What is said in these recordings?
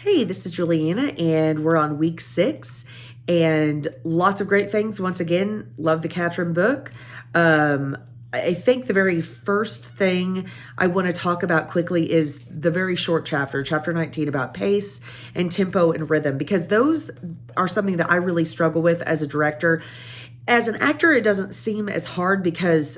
Hey, this is Juliana, and we're on week 6, and lots of great things. Once again, love the Katrin book. I think the very first thing I want to talk about quickly is the very short chapter 19, about pace and tempo and rhythm, because those are something that I really struggle with as a director. As an actor, it doesn't seem as hard because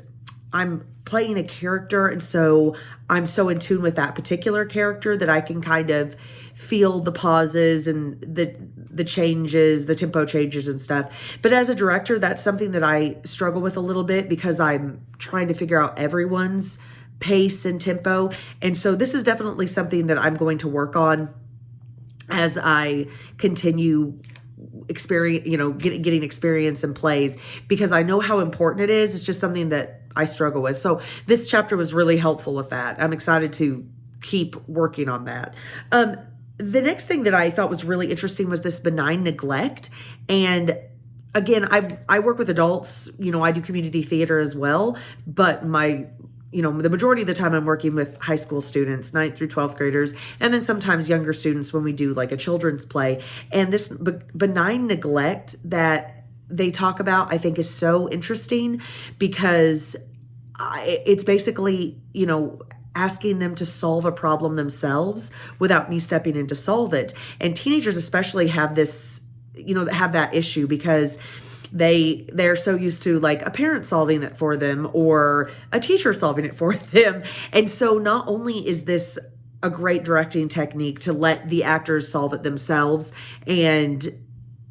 I'm playing a character, and so I'm so in tune with that particular character that I can kind of feel the pauses and the changes, the tempo changes and stuff. But as a director, that's something that I struggle with a little bit because I'm trying to figure out everyone's pace and tempo. And so this is definitely something that I'm going to work on as I continue getting experience in plays, because I know how important it is. It's just something that I struggle with. So this chapter was really helpful with that. I'm excited to keep working on that. The next thing that I thought was really interesting was this benign neglect. And again, I work with adults, I do community theater as well, but the majority of the time I'm working with high school students, 9th through 12th graders, and then sometimes younger students when we do like a children's play. And this benign neglect that they talk about, I think, is so interesting because it's basically, asking them to solve a problem themselves without me stepping in to solve it. And teenagers especially have this, have that issue because they're so used to like a parent solving it for them or a teacher solving it for them. And so not only is this a great directing technique to let the actors solve it themselves, and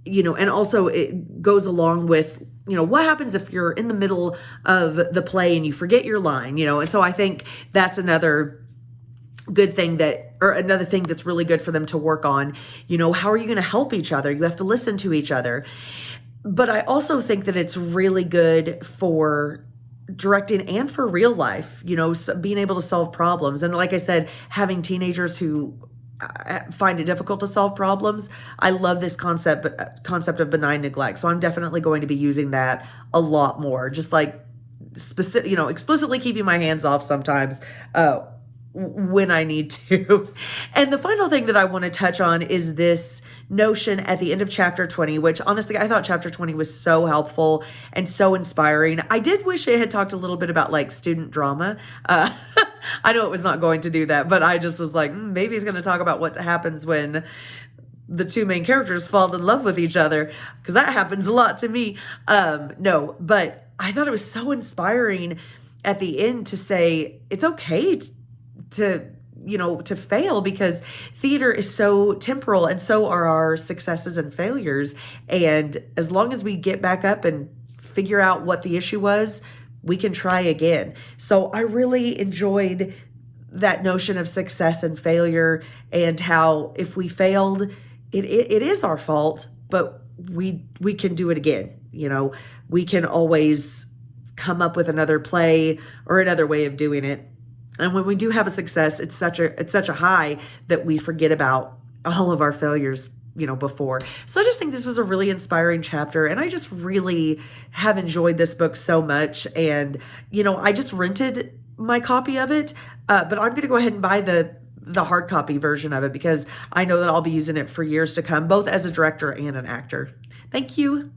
and also it goes along with what happens if you're in the middle of the play and you forget your line, and so I think that's another good thing another thing that's really good for them to work on. How are you going to help each other? You have to listen to each other. But I also think that it's really good for directing and for real life, being able to solve problems. And like I said, having teenagers who find it difficult to solve problems, I love this concept of benign neglect. So I'm definitely going to be using that a lot more, just like explicitly keeping my hands off sometimes when I need to. And the final thing that I want to touch on is this notion at the end of chapter 20, which honestly, I thought chapter 20 was so helpful and so inspiring. I did wish it had talked a little bit about like student drama. I know it was not going to do that, but I just was like, maybe it's going to talk about what happens when the two main characters fall in love with each other, because that happens a lot to me. No, but I thought it was so inspiring at the end to say it's okay to fail, because theater is so temporal and so are our successes and failures. And as long as we get back up and figure out what the issue was, we can try again. So I really enjoyed that notion of success and failure, and how if we failed, it is our fault, but we can do it again. We can always come up with another play or another way of doing it. And when we do have a success, it's such a high that we forget about all of our failures, before. So I just think this was a really inspiring chapter, and I just really have enjoyed this book so much. And, I just rented my copy of it, but I'm going to go ahead and buy the hard copy version of it, because I know that I'll be using it for years to come, both as a director and an actor. Thank you.